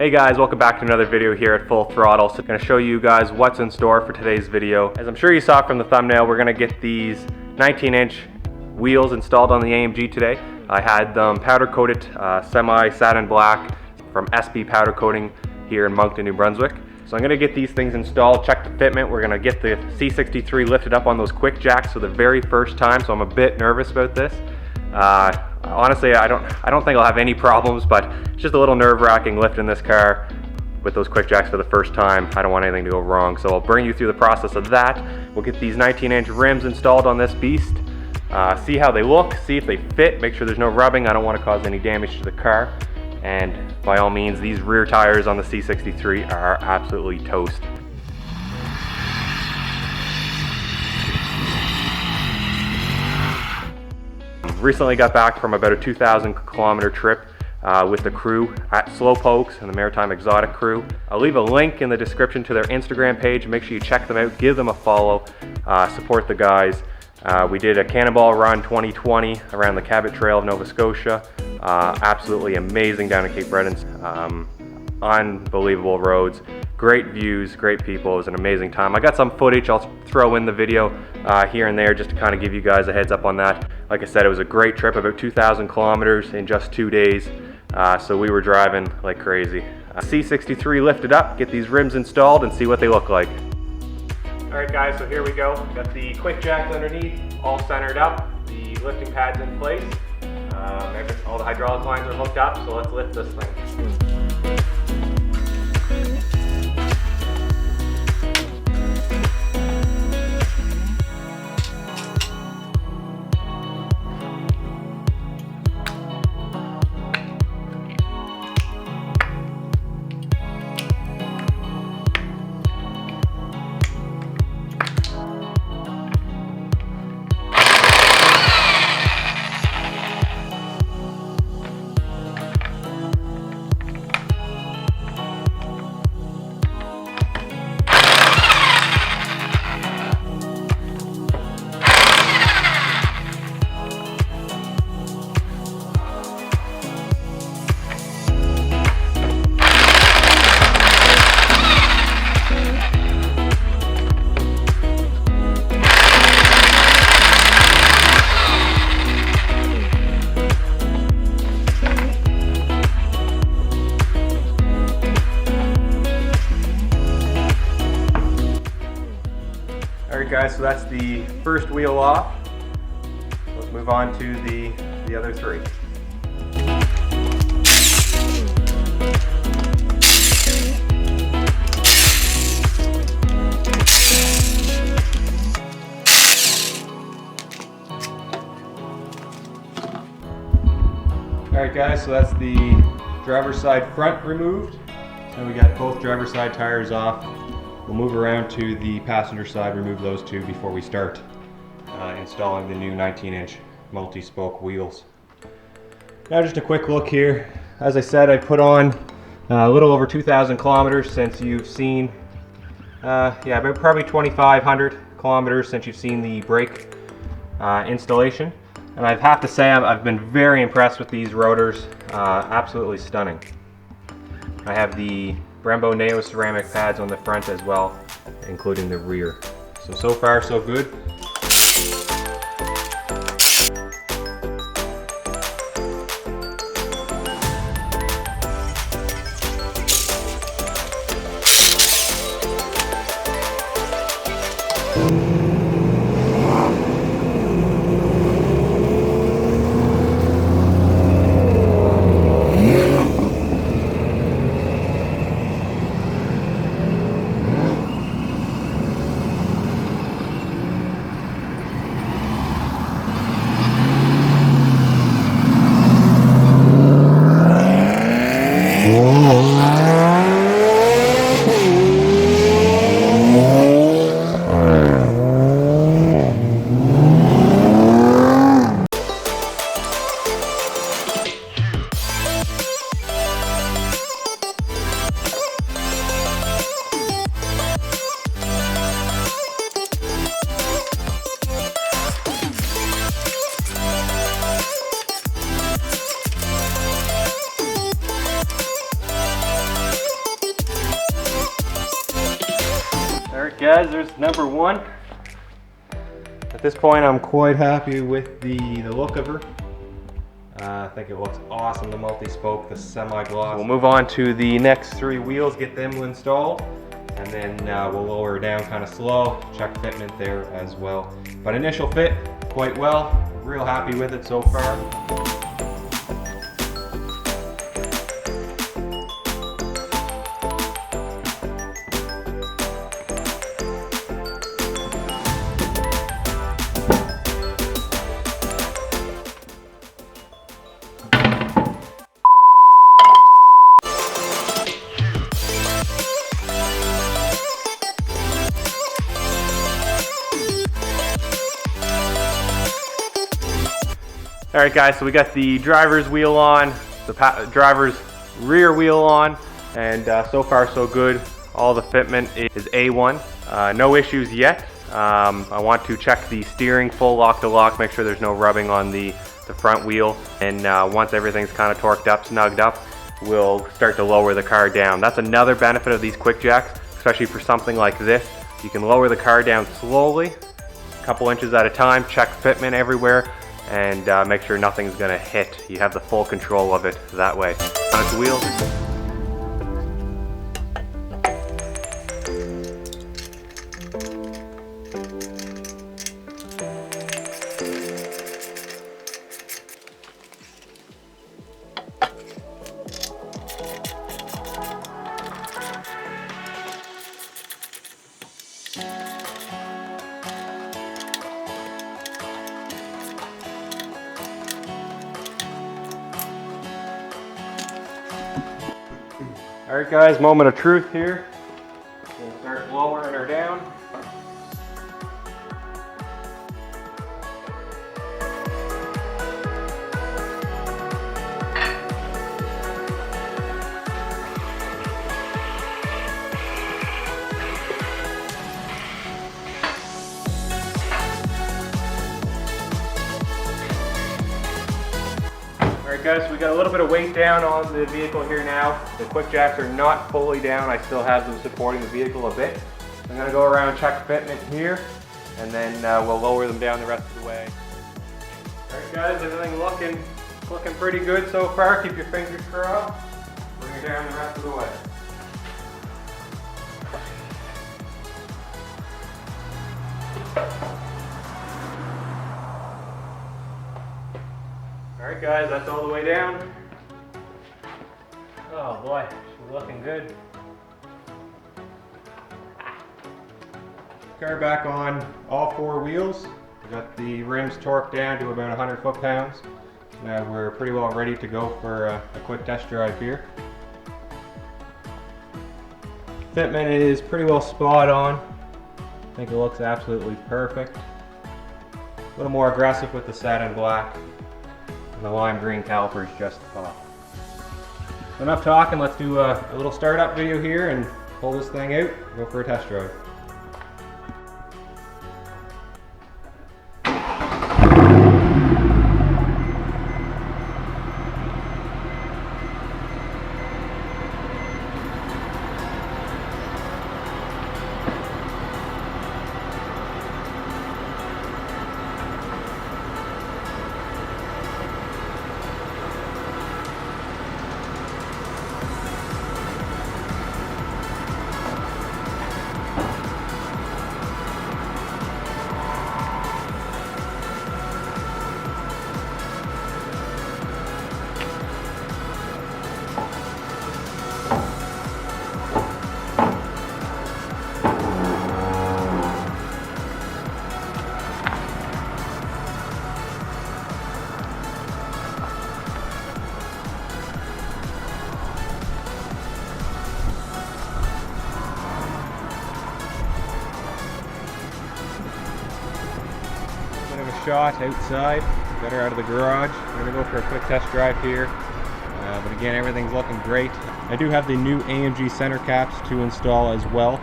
Hey guys, welcome back to another video here at Full Throttle. So I'm going to show you guys what's in store for today's video. As I'm sure you saw from the thumbnail, we're going to get these 19-inch wheels installed on the AMG today. I had them powder coated semi-satin black from SB Powder Coating here in Moncton, New Brunswick. So I'm going to get these things installed, check the fitment. We're going to get the C63 lifted up on those quick jacks for the very first time, so I'm a bit nervous about this. Honestly, I don't think I'll have any problems, but it's just a little nerve-wracking lifting this car with those quick jacks for the first time. I don't want anything to go wrong, so I'll bring you through the process of that. We'll get these 19-inch rims installed on this beast, see how they look, see if they fit, make sure there's no rubbing. I don't want to cause any damage to the car. And by all means, these rear tires on the C63 are absolutely toast. Recently got back from about a 2,000 kilometer trip with the crew at Slowpokes and the Maritime Exotic crew. I'll leave a link in the description to their Instagram page. Make sure you check them out, give them a follow, support the guys. We did a CannonBallRunn 2020 around the Cabot Trail of Nova Scotia. Absolutely amazing down at Cape Bretton. Unbelievable roads, great views, great people. It was an amazing time. I got some footage I'll throw in the video here and there just to kind of give you guys a heads up on that. Like I said, it was a great trip, about 2,000 kilometers in just 2 days. So we were driving like crazy. C63 lifted up, get these rims installed and see what they look like. Alright guys, so here we go. Got the quick jacks underneath, all centered up, the lifting pads in place. All the hydraulic lines are hooked up, so let's lift this thing. Alright guys, so that's the first wheel off. Let's move on to the other three. Alright guys, so that's the driver's side front removed. And we got both driver's side tires off. We'll move around to the passenger side, remove those two before we start installing the new 19-inch multi-spoke wheels. Now just a quick look here. As I said, I put on a little over 2,000 kilometers since you've seen, about probably 2,500 kilometers since you've seen the brake installation. And I have to say I've been very impressed with these rotors, absolutely stunning. I have the Brembo Neo ceramic pads on the front as well, including the rear. So far so good. guys, there's number one. At this point, I'm quite happy with the look of her. I think it looks awesome, the multi-spoke, the semi-gloss. We'll move on to the next three wheels, get them installed, and then we'll lower her down kind of slow, check fitment there as well. But initial fit, quite well, real happy with it so far. Alright guys, so we got the driver's wheel on, the driver's rear wheel on, and so far so good. All the fitment is A1. No issues yet. I want to check the steering full lock to lock, make sure there's no rubbing on the front wheel, and once everything's kind of torqued up, snugged up, we'll start to lower the car down. That's another benefit of these quick jacks, especially for something like this. You can lower the car down slowly, a couple inches at a time, check fitment everywhere, and make sure nothing's gonna hit. You have the full control of it that way. On its wheels. Alright guys, moment of truth here. We'll start lowering her down. Alright guys, so we got a little bit of weight down on the vehicle here now. The quick jacks are not fully down. I still have them supporting the vehicle a bit. I'm going to go around and check fitment here, and then we'll lower them down the rest of the way. Alright guys, everything looking pretty good so far. Keep your fingers crossed. Bring her down the rest of the way. Alright guys, that's all the way down. Oh boy, she's looking good. Car back on all four wheels. We got the rims torqued down to about 100 foot-pounds. Now we're pretty well ready to go for a quick test drive here. Fitment is pretty well spot on. I think it looks absolutely perfect. A little more aggressive with the satin black. The lime green caliper is just off. Enough talking, let's do a little startup video here and pull this thing out, go for a test drive. Shot outside, got her out of the garage. We're gonna go for a quick test drive here, but again, everything's looking great. I do have the new AMG center caps to install as well.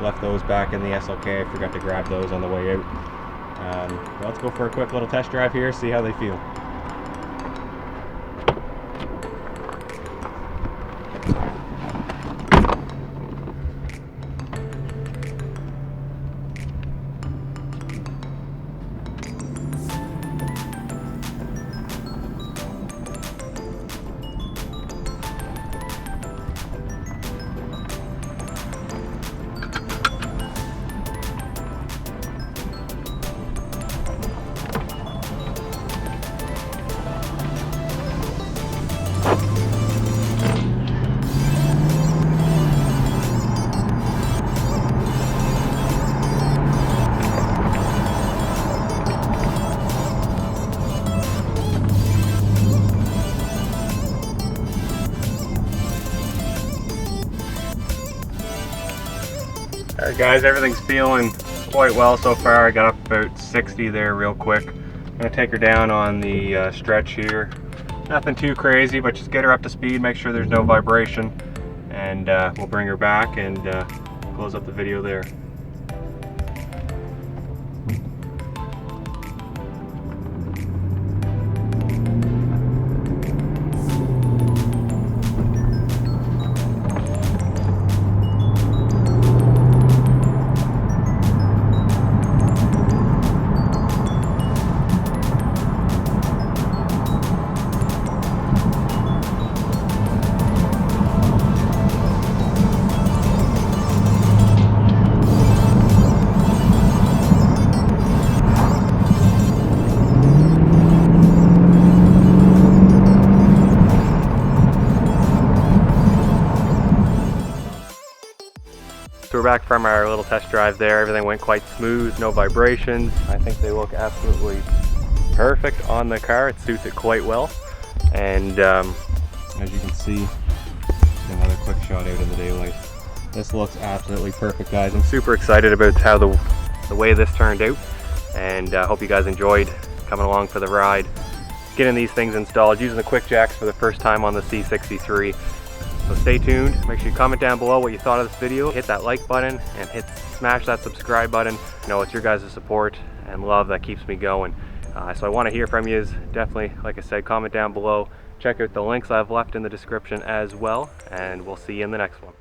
Left those back in the SLK. I forgot to grab those on the way out. Let's go for a quick little test drive here, see how they feel. Alright guys, everything's feeling quite well so far. I got up about 60 there real quick. I'm going to take her down on the stretch here. Nothing too crazy, but just get her up to speed, make sure there's no vibration, and we'll bring her back and close up the video there. So we're back from our little test drive there. Everything went quite smooth, no vibrations. I think they look absolutely perfect on the car. It suits it quite well. And as you can see, another quick shot out in the daylight. This looks absolutely perfect, guys. I'm super excited about how the way this turned out, and I hope you guys enjoyed coming along for the ride, getting these things installed, using the quick jacks for the first time on the C63. So stay tuned, make sure you comment down below what you thought of this video, hit that like button and smash that subscribe button. You know, it's your guys' support and love that keeps me going. So I want to hear from you. Definitely, like I said, comment down below, check out the links I've left in the description as well, and we'll see you in the next one.